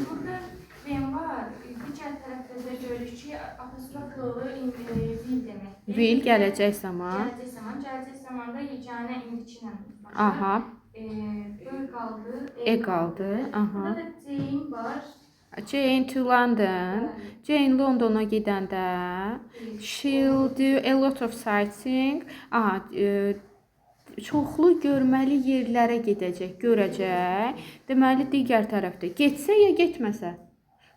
burada ben var. Digər tərəfdə də görürük ki, apostroflu will deməkdir. Will gələcək zaman. Gələcək zamanda yeganə indiki ilə başlayır. Aha. B qaldı, E qaldı. Aha. Burada da Jane var. Jane to London. Jane Londona gedəndə she'll do a lot of sightseeing. Aha, çoxlu görməli yerlərə gedəcək, görəcək. Deməli digər tərəfdə getsə ya getməsə.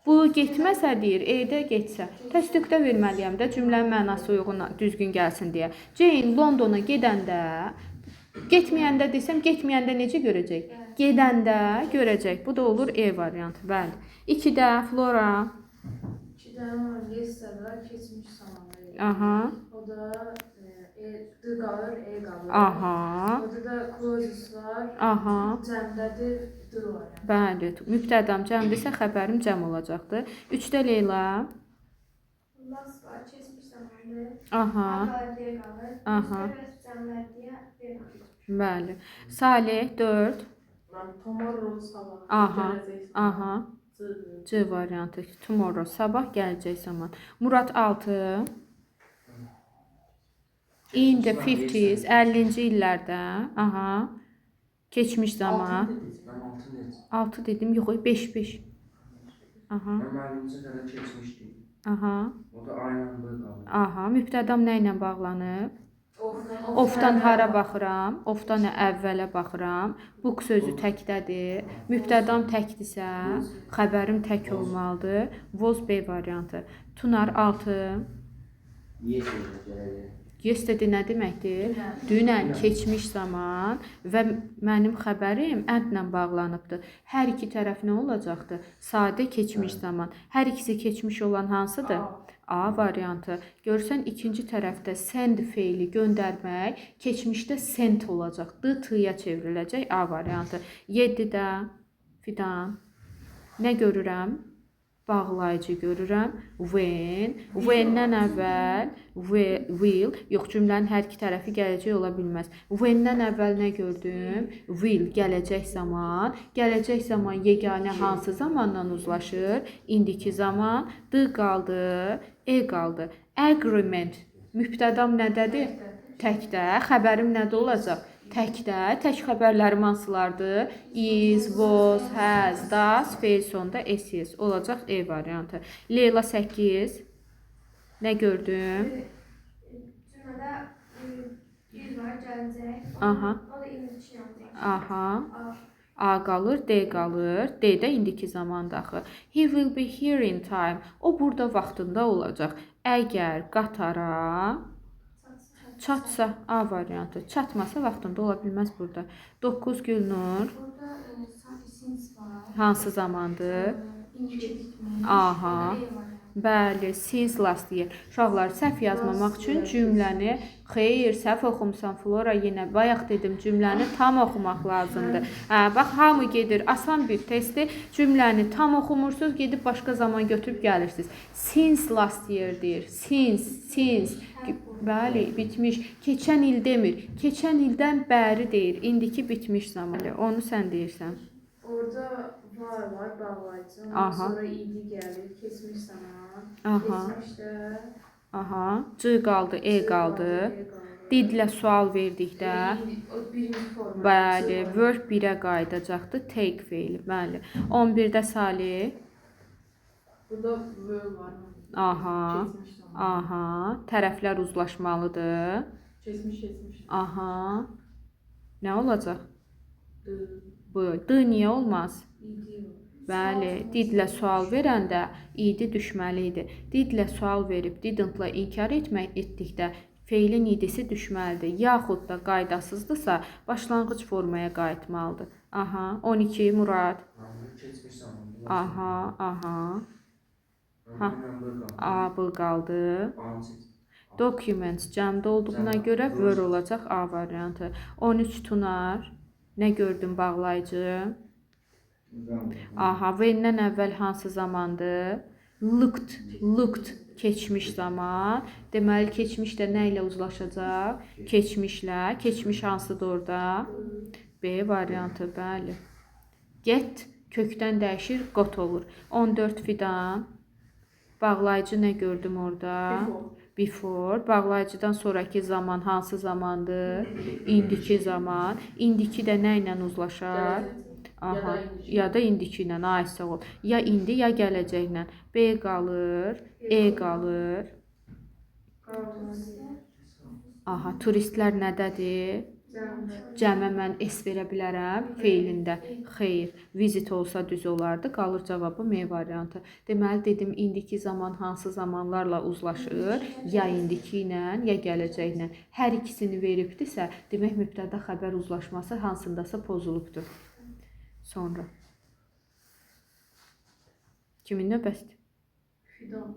Bu getməsə deyir, E-də getsə. Təsdiqdə verməliyəm də cümlənin mənası uyğun, düzgün gəlsin deyə. Jane Londona gedəndə, getməyəndə desəm, getməyəndə necə görəcək? Gedəndə görəcək. Bu da olur E variantı. Bəli. 2-də Flora. 2-də var, yesədə keçmiş zamanda. Aha. O da D qalır, E qalır. Aha. Orada da clauses var. Aha. Cəmdədir, D var. Bəli. Mübtədam cəmdirsə xəbərim cəm olacaqdır. 3-də Leyla. Last var, keçmiş zamanda. Aha. D qalır. Aha. Cəmlər deyə D qalır. Bəli. Salih 4. Tomorrow sabah. Aha. Aha. C variantı. Tomorrow sabah gələcək zaman. Murad 6. In the 50s, 50-ci illərdə. Aha. Keçmiş zaman. 6 dedim, yox, 5. Aha. Məlumatı qədər keçmişdi. Aha. O da ayla qalır. Aha. Mübtədam nə ilə bağlanıb? Ofdan hara baxıram? Ofdan əvvələ baxıram. Book sözü təkdədir. Mübtədam təkdirsə, xəbərim tək olmalıdır. Was B variantı. Tunar 6. Yesterday nə deməkdir? Dünən, keçmiş zaman və mənim xəbərim and-la bağlanıbdır. Hər iki tərəf nə olacaqdır? Sadə keçmiş zaman. Hər ikisi keçmiş olan hansıdır? A variantı. Görsən ikinci tərəfdə send feili göndərmək, keçmişdə sent olacaq. D t-ya çevriləcək. A variantı. 7-də Fidan. Nə görürəm? Bağlayıcı görürəm. When. When-dən əvvəl will. Yox, cümlənin hər iki tərəfi gələcək ola bilməz. When-dən əvvəl nə gördüm? Will. Gələcək zaman. Gələcək zaman yeganə hansı zamandan uzlaşır? İndiki zaman. D qaldı. E qaldı. Agreement. Mübtədam nədədir? Təkdə. Xəbərim nədə olacaq? Təkdə. Tək xəbərlərim hansılardır? Is, was, has, does, feil sonda ss olacaq E variantı. Leyla 8. Nə gördüm? Cümlədə bir var, gələcək. Aha. O da indiki yandı. Aha. A qalır, D qalır. D-də indiki zamanda axı. He will be here in time. O burada vaxtında olacaq. Əgər qatara çatsa A variantı. Çatmasa vaxtında ola bilməz burada. 9 Gülnur. Burada since var. Hansı zamandır? İndiki bitmiş. Aha. O da E var. Bəli, since last year. Uşaqlar, səhv yazmamaq üçün cümləni xeyr, səhv oxumusan Flora yenə. Bayaq dedim, cümləni tam oxumaq lazımdır. Bax, hamı gedir, asan bir testdir. Cümləni tam oxumursunuz, gedib başqa zaman götürüb gəlirsiniz. Since last year deyir. Since. Bəli, bitmiş. Keçən il demir. Keçən ildən bəri deyir. İndiki bitmiş zamanı. Onu sən deyirsən. Orada var bağlayıcı. Ondan Aha. sonra id gəlir, keçmiş zaman. Aha. Keçmişdə Aha. C qaldı, E qaldı. Didlə sual verdikdə o birinci forma. bəli, verb 1-ə qayıdacaqdır. Take feili. Bəli. 11-də Salih. Burada verb var. Aha. Keçmiş zaman. Aha. Tərəflər uzlaşmalıdır. Keçmiş. Aha. Nə olacaq? D. Bu. D niyə olmaz? İdi. Bəli, didlə sual verəndə idi düşməli idi. Didlə sual verib didn't-la inkar etdikdə feilin idisi düşməlidir. Yaxud da qaydasızdırsa başlanğıc formaya qayıtmalıdır. Aha, 12 Murad. Keçmiş zamanda. Aha. Ha. A bu qaldı. Documents cəmdə olduğuna görə ver olacaq A variantı. 13 Tunar. Nə gördün bağlayıcı? Aha, when-dən əvvəl hansı zamandır? Looked, keçmiş zaman. Deməli, keçmişdə nə ilə uzlaşacaq? Keçmişlə. Keçmiş hansıdır orada? B variantı, bəli. Get, Kökdən dəyişir, got olur. 14 fidan. Bağlayıcı nə gördüm orada? Before. Bağlayıcıdan sonraki zaman hansı zamandır? İndiki zaman. İndiki də nə ilə uzlaşar? Aha, ya da indiki ilə. Ay sağ ol. Ya indi, ya gələcəklə. B qalır, E qalır. Aha, turistlər nədədir? Cəmə mən S verə bilərəm feilində. Xeyr, visit olsa düz olardı. Qalır cavabı M variantı. Deməli dedim indiki zaman hansı zamanlarla uzlaşır? Ya indiki ilə, ya gələcəklə. Hər ikisini veribdisə, demək mübtəda xəbər uzlaşması hansındasa pozulubdur. Sonra. Kimin növbəsidir? Fidan.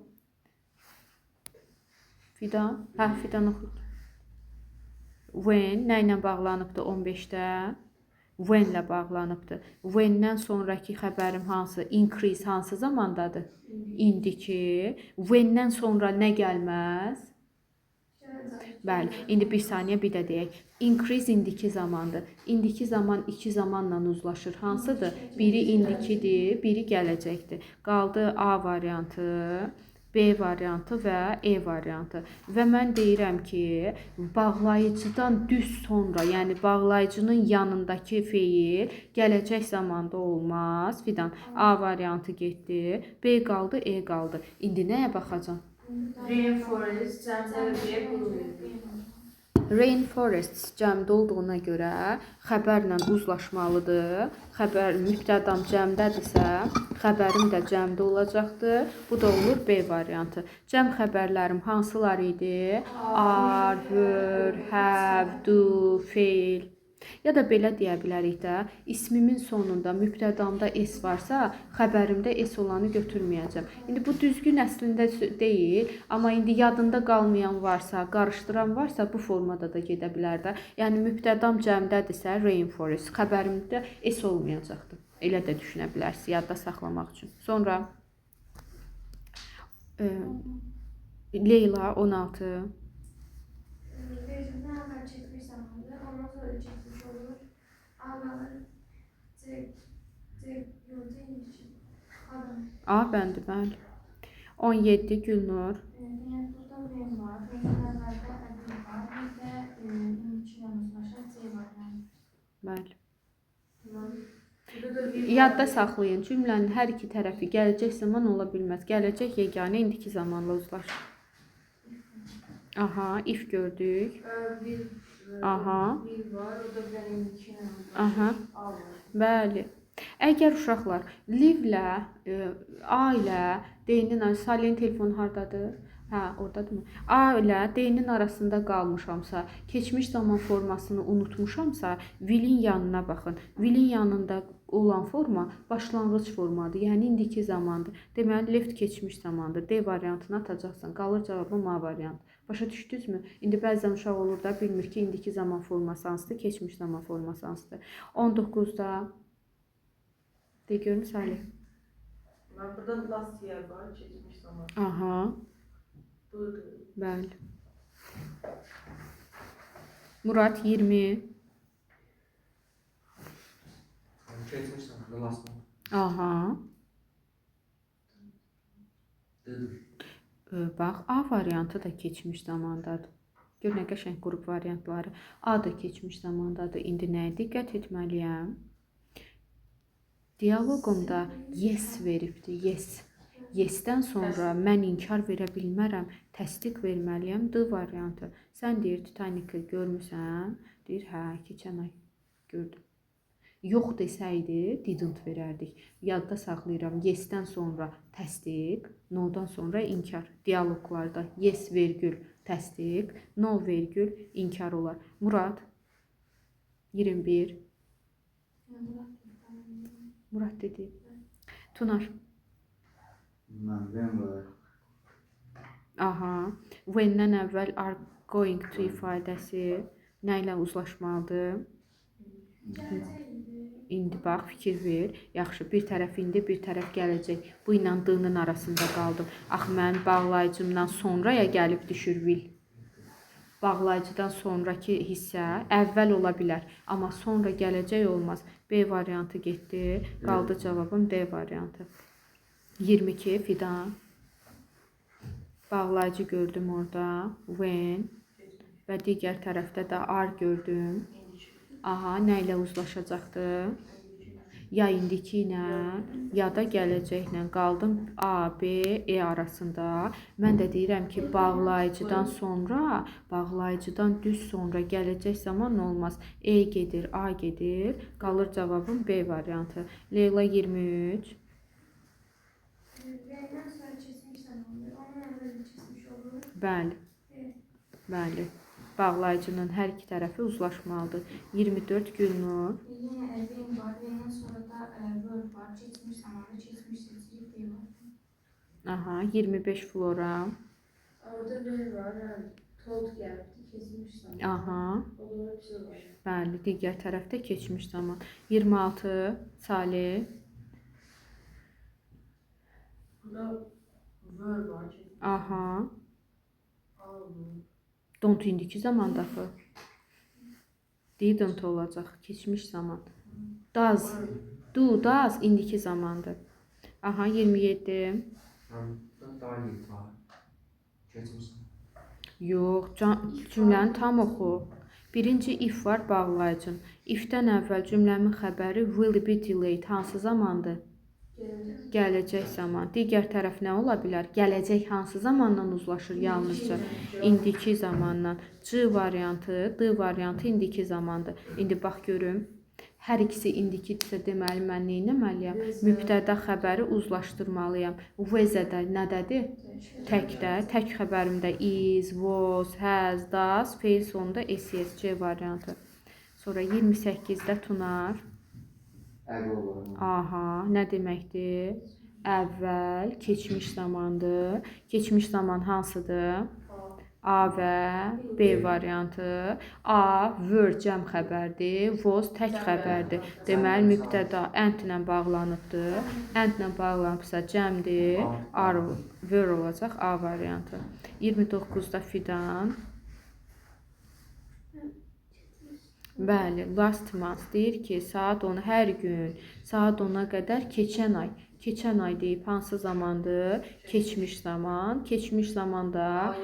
Fidan. Hə, Fidan oxuyur. When nə ilə bağlanıbdır 15-də? When ilə bağlanıbdır. When-dən sonraki xəbərim hansı? Increase hansı zamandadır? İndiki. When-dən sonra nə gəlməz? Bəli, indi bir saniyə bir də deyək. Increase indiki zamandır. İndiki zaman iki zamanla uzlaşır. Hansıdır? Biri indikidir, biri gələcəkdir. Qaldı A variantı, B variantı və E variantı. Və mən deyirəm ki, bağlayıcıdan düz sonra, yəni bağlayıcının yanındakı feil gələcək zamanda olmaz. Fidan, A variantı getdi, B qaldı, E qaldı. İndi nəyə baxacam? Rainforest, cəmdə Rainforests cəmdə olduğuna görə xəbərlə uzlaşmalıdır. Xəbər mübtədam cəmdədirsə, xəbərim də cəmdə olacaqdır. Bu da olur B variantı. Cəm xəbərlərim hansılar idi? Are, were, have, do, fail. Ya da belə deyə bilərik də, ismimin sonunda mübtədamda S varsa, xəbərimdə S olanı götürməyəcəm. İndi bu düzgün əslində deyil, amma indi yadında qalmayan varsa, qarışdıran varsa, bu formada da gedə bilər də. Yəni mübtədam cəmdədirsə, rainforest, xəbərimdə S olmayacaqdır. Elə də düşünə bilərsiniz, yadda saxlamaq üçün. Sonra Leyla 16. Vericimdə əvvəl çəkmiş zamandır, ondan sonra çəkmiş olur. Ağlanır, yolda indiki adam. A bəndi, bəli. 17 Gülnur. Yəni burada Ven var, Venin əvvəldə ədim var, bir də indiki ilə uzlaşan C var. Bəli. Yadda saxlayın, cümlənin hər iki tərəfi gələcək zaman ola bilməz. Gələcək yeganə indiki zamanla uzlaşır. Aha, if gördük. Aha. Bir var, o da benim iki ilə. Aha. Bəli. Əgər uşaqlar live-lə, A ilə D-nin Salih'in telefonu hardadır? Hə, oradadırmı? A ilə D-nin arasında qalmışamsa, keçmiş zaman formasını unutmuşamsa, will-in yanına baxın. Will-in yanında olan forma başlanğıc formadır, yəni indiki zamandır. Deməli, left keçmiş zamandır. D variantını atacaqsan, qalır cavabı A variantı. Başa düşdünüzmü? İndi bəzən uşaq olur da bilmir ki, indiki zaman forması hansıdır, keçmiş zaman forması hansıdır. 19-da de görün Salih. Burada last year var, keçmiş zaman. Aha. Budur. Bəli. Murat 20. Keçmiş zamanda last month. Aha. Dedim. Bax, A variantı da keçmiş zamandadır. Gör nə qəşəng qrup variantları. A da keçmiş zamandadır. İndi nəyə diqqət etməliyəm? Dialoqumda yes veribdir, yes. Yes-dən sonra mən inkar verə bilmərəm, təsdiq verməliyəm, D variantı. Sən deyir, Titanic-i görmüsən? Deyir, hə, keçən ay gördüm. Yox desəydi, didn't verərdik. Yadda saxlayıram, yes-dən sonra təsdiq, no-dan sonra inkar. Dialoqlarda yes vergül təsdiq, no vergül inkar olar. Murad 21. Murad dedi. Tunar. Mən var. Aha. When-dən əvvəl are going to ifadəsi nə ilə uzlaşmalıdır? İndi bax, fikir ver. Yaxşı, bir tərəf indi, bir tərəf gələcək. Bu ilə D-nin arasında qaldım. Axı, mən bağlayıcımdan sonraya gəlib düşür will. Bağlayıcıdan sonraki hissə əvvəl ola bilər. Amma sonra gələcək olmaz. B variantı getdi. Qaldı cavabım D variantı. 22 Fidan. Bağlayıcı gördüm orada. When. Və digər tərəfdə də are gördüm. Aha, nə ilə uzlaşacaqdı? Ya indiki ilə, ya da gələcəklə. Qaldım A, B, E arasında. Mən də deyirəm ki, bağlayıcıdan düz sonra gələcək zaman olmaz. E gedir, A gedir. Qalır cavabım B variantı. Leyla 23. R'den sonra kesmiş zamandır. Onun əvvəli kesmiş olur. Bəli. Bəli. Bağlayıcının hər iki tərəfi uzlaşmalıdır. 24 Gülnur. Yine when var. When'den sonra da verb var. Kesmiş zamandır. Kesmiş seçilip D var. Aha, 25 Flora. Orada bir var. Yani told geldi. Kesilmiş zaman. Aha. O da bize var. Bəli, digər tərəfdə keçmiş zaman. 26 Salih. Burada verb var. Aha. Aldım. Don't indiki zamanda axı. Didn't olacaq, keçmiş zaman. Does. Does indiki zamandır. Aha, 27. Burada dair var. Keçmiş zaman. Yox, cümləni tam oxu. Birinci if var bağlayıcın. If-dən əvvəl cümləmin xəbəri will be delayed hansı zamandır? Gələcək zaman. Digər tərəf nə ola bilər? Gələcək hansı zamandan uzlaşır yalnızca? İndiki zamandan. C variantı, D variantı indiki zamandır. İndi bax görüm. Hər ikisi indikidirsə deməli mən nə etməliyəm? Mübtəda xəbəri uzlaşdırmalıyam. Vəzədə nədədir? Təkdə. Tək xəbərimdə is, was, has, does, feil sonunda ss, C variantı. Sonra 28-də Tunar. Əql var. Aha, nə deməkdir? Əvvəl, keçmiş zamandır. Keçmiş zaman hansıdır? A və B variantı. A, were cəm xəbərdir. Was tək xəbərdir. Deməli, mübtəda and-lə bağlanıbdır. And-lə bağlanıbsa cəmdir. Are, were olacaq A variantı. 29-da Fidan. Bəli, last month deyir ki, saat 10 hər gün, saat 10-a qədər keçən ay. Keçən ay deyib hansı zamandır? Keçmiş zaman. Keçmiş zamanda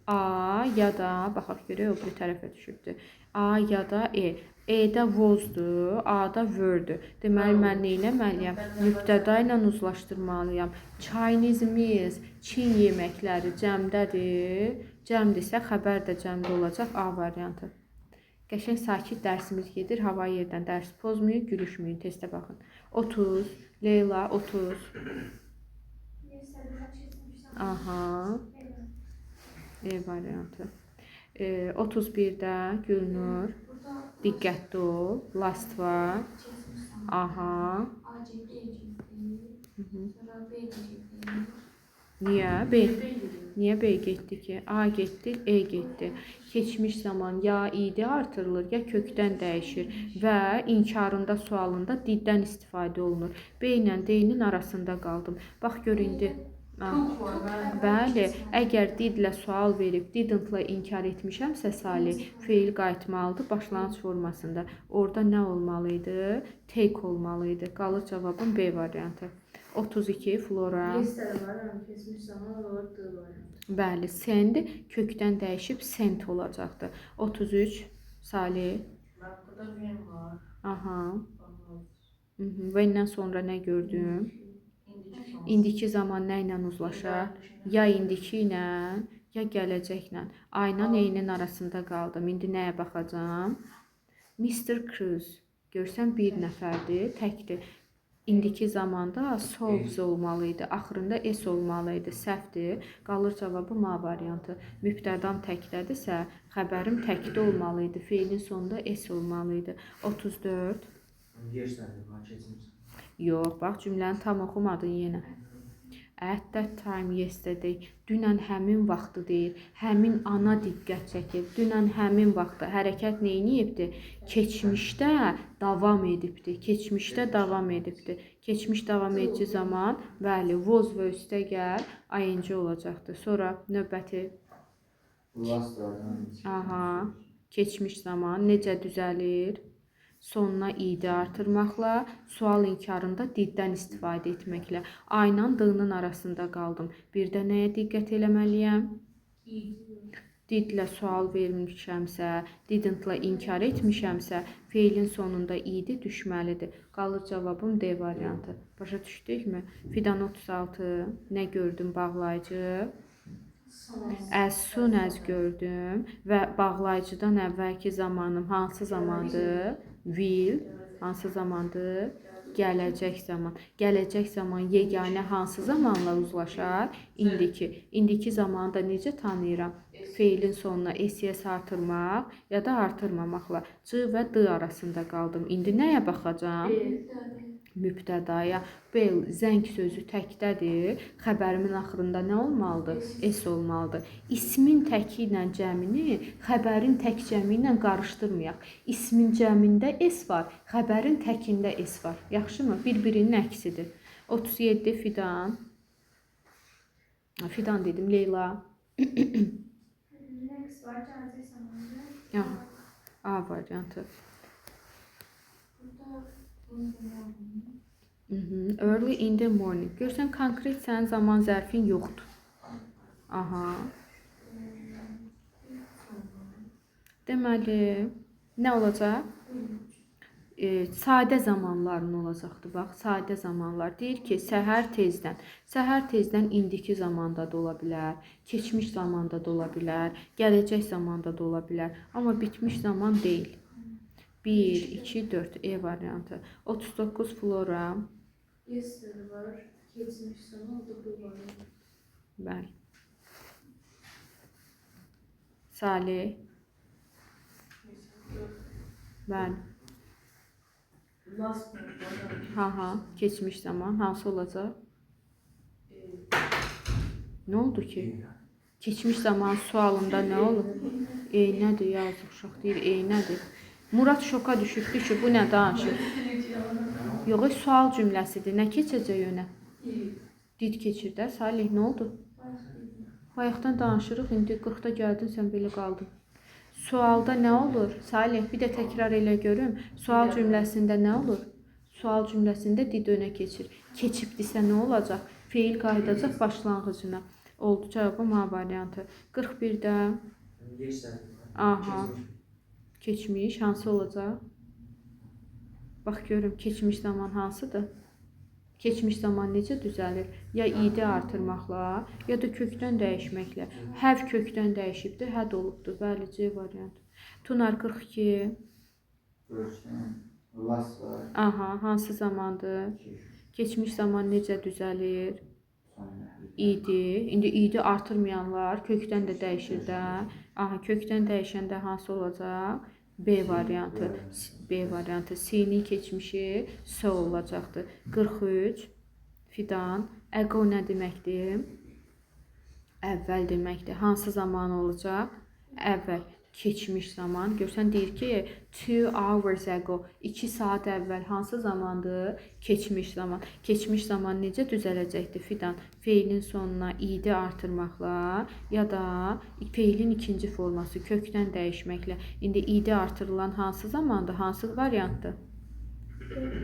A ya da, baxaq görək, o bir tərəfə düşübdür. A ya da E. E-də was-dur, A-da were-dür. Deməli, mən nə etməliyəm? Mübtəda ilə uzlaşdırmalıyam. Chinese meals, Çin yeməkləri cəmdədir. Cəmdirsə, xəbər də cəmdə olacaq A variantı. Qəşəng sakit dərsimiz gedir. Hava yerdən dərs pozmayın, gülüşməyin, testə baxın. 30, Leyla 30. Aha. E variantı. 31-də Gülnur. Diqqətli ol. Last var. Aha. A ciddi, E ciddi. Sonra B ciddi. Niyə? B. Niyə B getdi ki? A getdi, E getdi. Keçmiş zaman ya idi artırılır, ya kökdən dəyişir və inkarında sualında diddən istifadə olunur. B ilə D-nin arasında qaldım. Bax gör indi. Bəli, əgər didlə sual verib, didn't-la inkar etmişəmsə Salih, feil qayıtmalıdır başlanğıc formasında. Orada nə olmalıydı? Take olmalıydı. Qalır cavabım B variantı. 32 Flora. Listədə var, yəni kesmiş zaman olur, D var. Bəli, send kökdən dəyişib sent olacaqdır. 33 Salih. Burada when var. Aha. Və indən sonra nə gördüm? İndiki zaman nə ilə uzlaşar? Ya indiki ilə, ya gələcəklə. Ayla eynin arasında qaldım. İndi nəyə baxacağam? Mr. Cruz. Görsən bir nəfərdir, təkdir. İndiki zamanda solves olmalıydı. Axırında s olmalıydı. Səhvdir. Qalır cavabım A variantı. Mübtədam təkdədirsə, xəbərim təkdə olmalıydı. Feilin sonunda s olmalıydı. 34. Yersədir, var, keçmiş. Yox, bax cümləni tam oxumadın yenə. At that time yesterday. Dünən həmin vaxtı deyir. Həmin ana diqqət çəkir. Dünən həmin vaxtı. Hərəkət nə edibdi? Keçmişdə davam edibdi. Keçmişdə davam edibdi. Keçmiş davam edici zaman, bəli, was və üstə gəl, ing olacaqdır. Sonra növbəti. Last var. Aha, keçmiş zaman necə düzəlir? sonuna idi artırmaqla, sual inkarında diddən istifadə etməklə. A-la D-nın arasında qaldım. Bir də nəyə diqqət eləməliyəm? Didlə sual vermişəmsə, didn't-la inkar etmişəmsə, feilin sonunda idi düşməlidir. Qalır cavabım D variantı. Başa düşdükmü? Fidan 36. Nə gördüm bağlayıcı? As soon as gördüm və bağlayıcıdan əvvəlki zamanım hansı zamandır? Will. Hansı zamandır? Gələcək zaman. Gələcək zaman yeganə hansı zamanla uzlaşar? İndiki. İndiki zamanı da necə tanıyıram? Feilin sonuna SES artırmaq ya da artırmamaqla. C və D arasında qaldım. İndi nəyə baxacağam? Mübtədaya. Bell, zəng sözü təkdədir. Xəbərimin axırında nə olmalıdır? S olmalıdır. İsmin təki ilə cəmini xəbərin tək cəmi ilə qarışdırmayaq. İsmin cəmində S var, xəbərin təkində S var. Yaxşımı? Bir-birinin əksidir. 37 Fidan. Fidan dedim, Leyla. Next var, gələcək zamanı. A variantı. Early in the morning. Görsən, konkret sənin zaman zərfin yoxdur. Aha. Deməli, nə olacaq? Sadə zamanların olacaqdır. Bax, sadə zamanlar. Deyir ki, səhər tezdən. Səhər tezdən indiki zamanda da ola bilər, keçmiş zamanda da ola bilər, gələcək zamanda da ola bilər. Amma bitmiş zaman deyil. 1, 2, 4 E variantı. 39 Flora. Yesterday var. Keçmiş zaman da bu var. Bəli. Salih. Bəli. Last var. Ha, keçmiş zaman hansı olacaq? Nə oldu ki? Keçmiş zaman sualında nə olur? Nədir yazıq uşaq deyir, nədir? Murad şoka düşübdür ki, bu nə danışır? Yox, sual cümləsidir. Nə keçəcək önə? Did keçir də. Salih, nə oldu? Bayaqdan danışırıq, indi 40-da gəldin, sən belə qaldın. Sualda nə olur? Salih, bir də təkrar elə görüm. Sual cümləsində nə olur? Sual cümləsində did önə keçir. Keçibdirsə nə olacaq? Feil qayıdacaq başlanğıcına. Oldu, cavabım A variantı. 41-də. Aha. Keçmiş hansı olacaq? Bax görüm, keçmiş zaman hansıdır? Keçmiş zaman necə düzəlir? Ya idi artırmaqla, ya da kökdən dəyişməklə. Həv kökdən dəyişibdir, həd olubdur. Bəli, C variantı. Tunar 42. Last var. Aha, hansı zamandır? Keçmiş zaman necə düzəlir? İdi. İndi idi artırmayanlar kökdən də dəyişir də. Aha, kökdən dəyişəndə hansı olacaq? B variantı. B variantı. C-nin keçmişi S olacaqdır. 43. Fidan. Ago nə deməkdir? Əvvəl deməkdir. Hansı zaman olacaq? Əvvəl. Keçmiş zaman. Görsən deyir ki, 2 hours ago. 2 saat əvvəl hansı zamandır? Keçmiş zaman. Keçmiş zaman necə düzələcəkdir Fidan? Feilin sonuna idi artırmaqla ya da feilin ikinci forması kökdən dəyişməklə. İndi idi artırılan hansı zamandır? Hansı variantdır?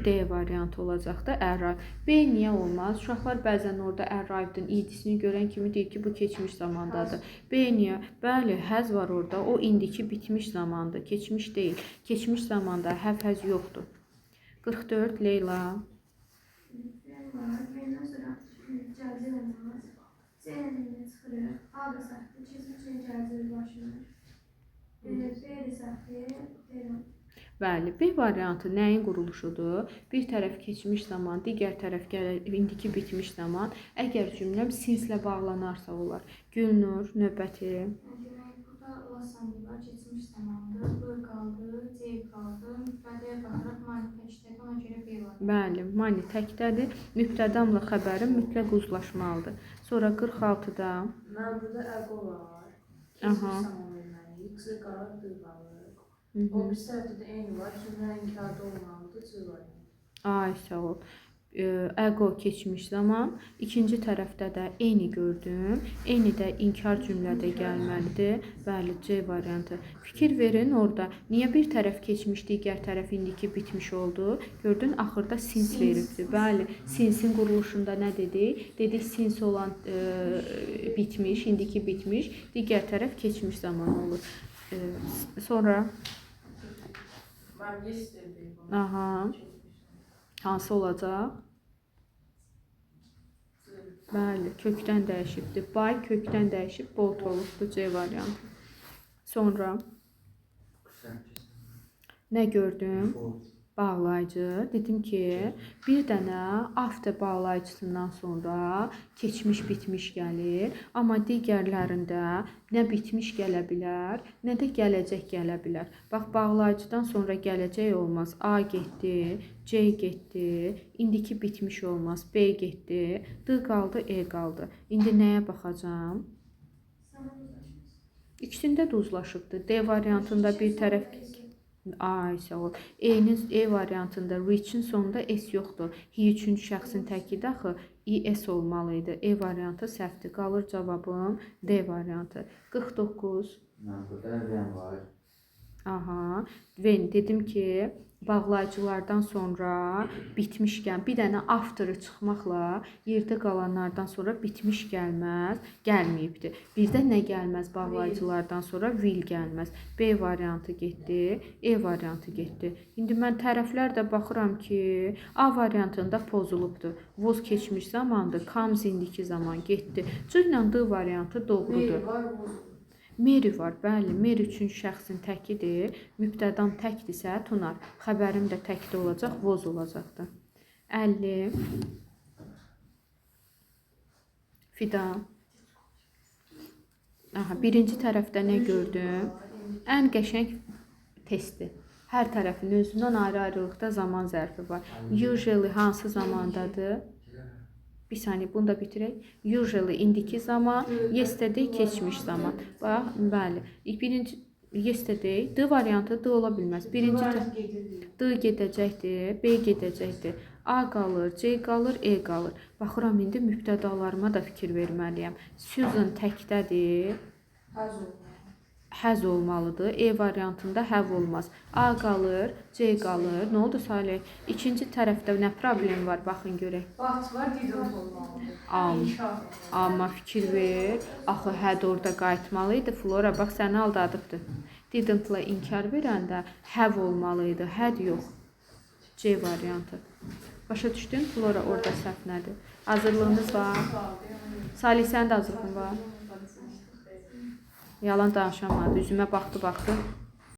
D variantı olacaq da arrive. B niyə olmaz? Uşaqlar bəzən orada arrive'dın idisini görən kimi deyir ki, bu keçmiş zamandadır. B niyə? Bəli, həz var orada. O indiki bitmiş zamandır. Keçmiş deyil. Keçmiş zamanda həz yoxdur. 44 Leyla. Məndən sonra gələcək olmaz. C-nin çıxırıq. A da səhvdir. Keçmişin gələcək başlanır. B də səhvdir. Bəli, B variantı nəyin quruluşudur? Bir tərəf keçmiş zaman, digər tərəf indiki bitmiş zaman. Əgər cümləm since-lə bağlanarsa olar. Gülnur, növbəti. Burada lasandı var, keçmiş zamandır. B qaldı, C qaldı. Mübtədəyə baxaraq mani təkdədir, ona görə B var. Bəli, mani təkdədir. Mübtədamla xəbərim mütləq uzlaşmalıdır. Sonra 46-da. Mən burada əqo var. Keçmiş zaman verməliyik. C qalır, D qalır. O bir tərəfdə də eyni var. Kimlər inkarda olmalıdır, C var. Ay, sağ ol. ego keçmiş zaman, ikinci tərəfdə də eyni gördüm. Eyni də inkar cümlədə gəlməlidir. Bəli, C variantı. Fikir verin orada. Niyə bir tərəf keçmiş, digər tərəf indiki bitmiş oldu? Gördün, axırda since veribdir. Bəli, since'in quruluşunda nə dedik? Dedik since olan bitmiş, indiki bitmiş, digər tərəf keçmiş zaman olur. Sonra Ben yesterday. aha, hansı olacaq? Bəli, kökdən dəyişibdir. By kökdən dəyişib, both olubdur C variantı. Sonra nə gördüm? Bağlayıcı. Dedim ki, bir dənə after bağlayıcısından sonra keçmiş bitmiş gəlir. Amma digərlərində nə bitmiş gələ bilər, nə də gələcək gələ bilər. Bax, bağlayıcıdan sonra gələcək olmaz. A getdi, C getdi, indiki bitmiş olmaz. B getdi, D qaldı, E qaldı. İndi nəyə baxacağam? İkisində də uzlaşıbdır. D variantında bir tərəf ay sağ ol. E variantında reach'in sonunda S yoxdur. He üçüncü şəxsin təkidə axı ES olmalı idi. E variantı səhvdir. Qalır cavabım D variantı. 49. Burada when var. Aha. When dedim ki, bağlayıcılardan sonra bitmişkən bir dənə after'ı çıxmaqla yerdə qalanlardan sonra bitmiş gəlməz, gəlməyibdir. Bir də nə gəlməz bağlayıcılardan sonra will gəlməz. B variantı getdi, E variantı getdi. İndi mən tərəflər də baxıram ki, A variantında pozulubdur. Was keçmiş zamandır, comes indiki zaman getdi. C ilə D variantı doğrudur. Mary var, bəli. Mary üçüncü şəxsin təkidir. Mübtədan təkdirsə tunar. Xəbərim də təkdə olacaq, was olacaqdır. 50. Fidan. Aha, birinci tərəfdə nə gördüm? Ən qəşəng testi. Hər tərəfin özündən ayrı-ayrılıqda zaman zərfi var. Usually hansı zamandadır? Bir saniyə, bunu da bitirək. Usually indiki zaman, yesterday keçmiş zaman. Bax, bəli. Birinci yesterday, D variantı D ola bilməz. Birinci D gedəcəkdir, B gedəcəkdir. A qalır, C qalır, E qalır. Baxıram, indi mübtədalarıma da fikir verməliyəm. Susan təkdədir. Həz olmalıdır. E variantında həv olmaz. A qalır, C qalır. Nə oldu Salih? İkinci tərəfdə nə problem var? Baxın görək. But var, didn't olmalıdır. Amma fikir ver. Axı had orada qayıtmalı idi. Flora bax səni aldadıbdı. Didn't-la inkar verəndə have olmalı idi. Had yox. C variantı. Başa düşdün? Flora orada səhv nədir? Hazırlığınız var. Salih sənin də hazırlığın var. Yalan danışamadı. Üzümə baxdı.